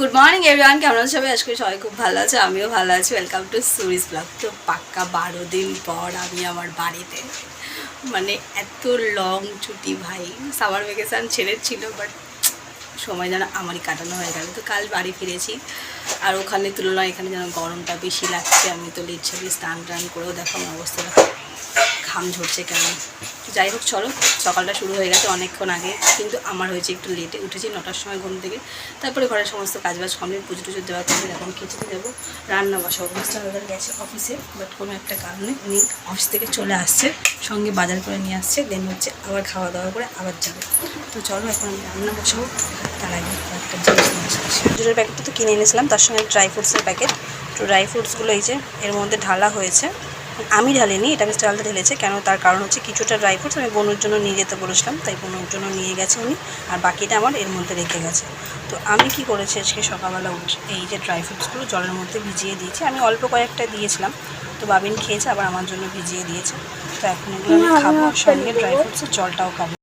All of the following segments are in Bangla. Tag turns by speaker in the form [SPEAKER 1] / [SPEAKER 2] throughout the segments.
[SPEAKER 1] গুড মর্নিং এভরিওয়ান, কেমন আছে সবাই? আজকে সবাই খুব ভালো আছে, আমিও ভালো আছি। ওয়েলকাম টু সুরিস ব্লগ। তো পাক্কা 12 দিন পর আমি আমার বাড়িতে, মানে এত লং ছুটি ভাই, সামার ভ্যাকেশান ছেড়েছিল, বাট সময় যেন আমারই কাটানো হয়ে গেল। তো কাল বাড়ি ফিরেছি, আর ওখানে তুলনায় এখানে যেন গরমটা বেশি লাগছে। আমি তো লিটারালি স্নান টান করেও দেখো আমার অবস্থাটা, ঘাম ঝরছে কেমন। যাই হোক, চলো, সকালটা শুরু হয়ে গেছে অনেকক্ষণ আগে, কিন্তু আমার হয়েছে একটু লেটে। উঠেছি 9টার সময় ঘুম থেকে, তারপরে ঘরের সমস্ত কাজবাজ কমপ্লিট, পুজো টুজো দেওয়া কমপ্লিট। এখন খিচুড়ি দেবো, রান্না বসা। মিস্টার ওদের গেছে অফিসে, বাট কোনো একটা কারণে উনি অফিস থেকে চলে আসছে, সঙ্গে বাজার করে নিয়ে আসছে। দেন হচ্ছে আবার খাওয়া দাওয়া করে আবার যাবে। তো চলো এখন আমি রান্না বসাবো, তার আগে একটা জিনিস নিয়ে আসছি। খেজুরের প্যাকেটটা তো কিনে এনেছিলাম, তার সঙ্গে ড্রাই ফ্রুটসের প্যাকেট। তো ড্রাই ফ্রুটসগুলো এই যে এর মধ্যে ঢালা হয়েছে। আমি ঢালিনি, এটা মিস্টার আলদা ঢেলেছে। কেন, তার কারণ হচ্ছে কিছুটা ড্রাই ফ্রুটস আমি বোনের জন্য নিয়ে যেতে বলেছিলাম, তাই বোনের জন্য নিয়ে গেছে উনি, আর বাকিটা আমার এর মধ্যে রেখে গেছে। তো আমি কি করেছি আজকে সকালবেলা উঠে এই যে ড্রাই ফ্রুটসগুলো জলের মধ্যে ভিজিয়ে দিয়েছি। আমি অল্প কয়েকটা দিয়েছিলাম, তো বাবিন খেয়েছে, আবার আমার জন্য ভিজিয়ে দিয়েছে। তো এখন এগুলো আমি খাবো, সঙ্গে ড্রাই ফ্রুটসের জলটাও খাবো।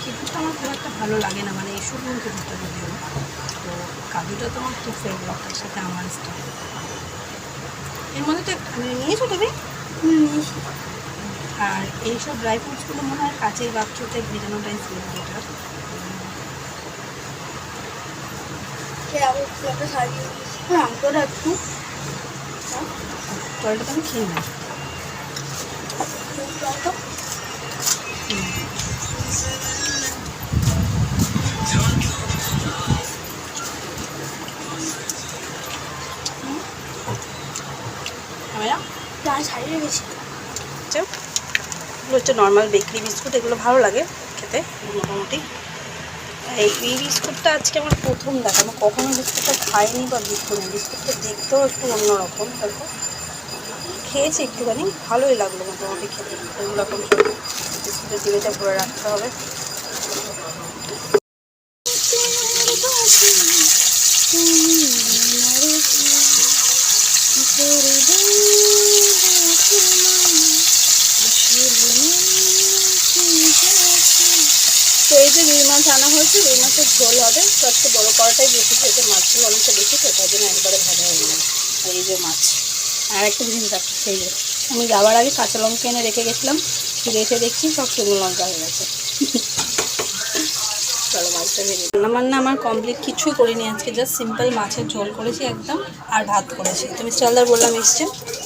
[SPEAKER 1] খেজুরটা আমার খুব একটা ভালো লাগে না, মানে এই শুকনো খেজুরটা যদিও। তো কাজুটা তো আমার খুব ফেভারিট, তার সাথে আমার স্টাইল। এর মধ্যে তো একটা নিয়েছো তুমি? আর এইসব ড্রাই ফ্রুটসগুলো মনে হয় কাঁচের বাক্সতে ভেজানোটাই ছিল বেটার। জলটা তো আমি খেয়ে নিই। ছাড়িয়ে গেছি। এগুলো হচ্ছে নর্মাল বেকারি বিস্কুট, এগুলো ভালো লাগে খেতে মোটামুটি। এই বিস্কুটটা আজকে আমার প্রথম দেখা, আমি কখনো বিস্কুটটা খাইনি বা বিস্কুট বিস্কুটটা দেখতেও একটু অন্যরকম। দেখো, খেয়েছি একটুখানি, ভালোই লাগলো মোটামুটি খেতে। এগুলো এখন সব বিস্কুটের দিকেটা ভরে রাখতে হবে। তো এই যে রুই মাছ আনা হয়েছে, রুই মাছের ঝোল হবে। তো আজকে বড়ো কড়াটাই বেশি, যেহেতু মাছগুলো অনেকটা বেশি, তো তার জন্য একবারে ভাজা হয়ে যাবে। আর এই যে মাছ, আর একটা জিনিস দেখো, সেই যে আমি যাওয়ার আগে কাঁচা লঙ্কা এনে রেখে গেছিলাম, ফিরে এসে দেখছি সব শুকনো লঙ্কা হয়ে গেছে। চলো মাছটা ভেজে। রান্নাবান্না আমার কমপ্লিট, কিছুই করিনি আজকে, জাস্ট সিম্পল মাছের ঝোল করেছি একদম, আর ভাত করেছি। তো মিস্টার আলদার বললাম এসছে,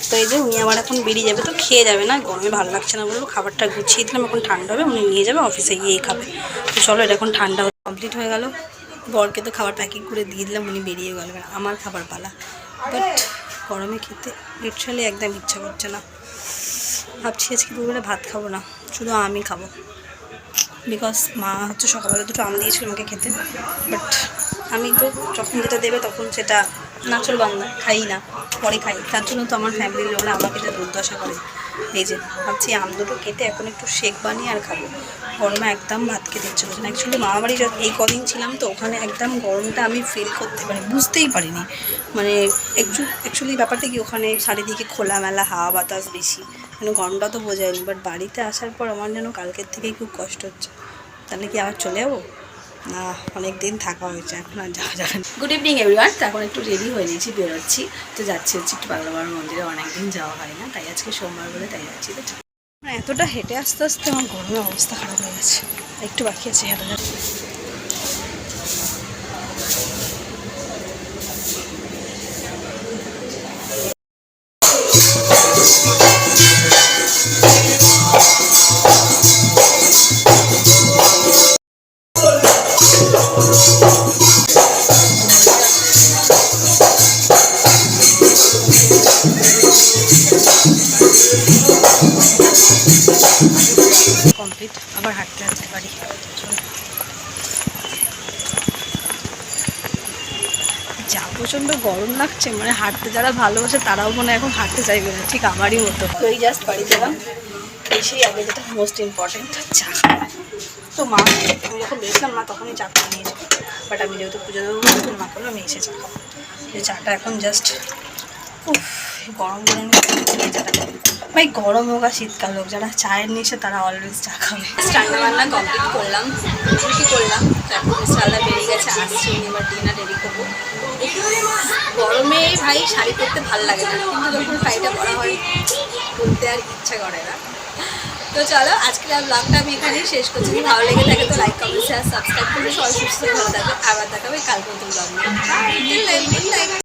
[SPEAKER 1] তো এই যে উনি আবার এখন বেরিয়ে যাবে। তো খেয়ে যাবে না, গরমে ভালো লাগছে না বললো, খাবারটা গুছিয়ে দিলাম, এখন ঠান্ডা হবে, উনি নিয়ে যাবে অফিসে গিয়েই খাবে। তো চলো, এটা এখন ঠান্ডা কমপ্লিট হয়ে গেল। বরকে তো খাবার প্যাকিং করে দিয়ে দিলাম, উনি বেরিয়ে গেল, আমার খাবার পালা। বাট গরমে খেতে লিটারালি একদম ইচ্ছা করছে না। ভাবছি আজকে দুপুরে ভাত খাবো না, শুধু আমি খাবো। বিকজ মা হচ্ছে সকালবেলা দুটো আম দিয়েছিল আমাকে খেতে, বাট আমি তো যখন যেটা দেবে তখন সেটা নাচল বাংলা খাই না, পরে খাই। তার জন্য তো আমার ফ্যামিলির লোকরা আমাকে যা দুর্দশা করে। এই যে ভাবছি আম দুটো কেটে এখন একটু শেক বানিয়ে আর খাবো। গরমে একদম ভাত খেতে ইচ্ছে করছে না। অ্যাকচুয়ালি মামাবাড়ি এই কদিন ছিলাম, তো ওখানে একদম গরমটা আমি ফিল করতে বুঝতেই পারিনি। মানে অ্যাকচুয়ালি ব্যাপারটা কি, ওখানে চারিদিকে খোলামেলা হাওয়া বাতাস বেশি, মানে গরমটা তো বোঝায়নি। বাট বাড়িতে আসার পর আমার যেন কালকের থেকেই খুব কষ্ট হচ্ছে। তাহলে কি আবার চলে যাবো? না, অনেক দিন থাকা হয়েছে, এখন আর যাওয়া যাবে না। Good evening everyone. তো এখন একটু রেডি হয়ে নিয়েছি, বেরোচ্ছি। তো যাচ্ছি হচ্ছে একটু বাংলাবার মন্দিরে, অনেকদিন যাওয়া হয় না, তাই আজকে সোমবার বলে তাই যাচ্ছি। তো এতটা হেঁটে আস্তে আস্তে আমার গরমের অবস্থা খারাপ হয়ে গেছে, একটু বাকি আছে হেঁটে যাচ্ছে। কমপ্লিট, আবার হাঁটতে হাঁটতে পারি। যা প্রচণ্ড গরম লাগছে, মানে হাঁটতে যারা ভালোবাসে তারাও মনে এখন হাঁটতে চাইবে না, ঠিক আমারই মতো। তো এই জাস্ট বাড়ি গেলাম, এসেই আগে যেটা মোস্ট ইম্পর্টেন্ট, চা। তো মা, আমি যখন বেরিয়েছিলাম মা তখনই চা করে নিয়েছি, বাট আমি যেহেতু পুজো দেবো তখন মা করলো, আমি এসে চা খাবো। এই চাটা এখন জাস্ট গরম করে নিয়ে চাটা খাবো। ভাই গরম হোক আর শীতকাল হোক, যারা চায়ের নিচে তারা অলওয়েজ চা খাবে। রান্না বান্না কমপ্লিট করলাম, রুটি করলাম, তারপর চালা বেরিয়ে গেছে গেছে, আসছে, উনি এবার ডিনার রেডি করবো। গরমে ভাই শাড়ি পরতে ভালো লাগে না, কিন্তু যখন শাড়িটা পরা হয় পরতে আর ইচ্ছা করে না। তো চলো আজকের আর ব্লগটা আমি এখানেই শেষ করছি। যদি ভালো লেগে থাকে তো লাইক, কমেন্ট, শেয়ার, সাবস্ক্রাইব করে সবাই সুস্থ ভালো থাকবে। আবার দেখাবে কাল নতুন ব্লগ নিয়ে। Good night.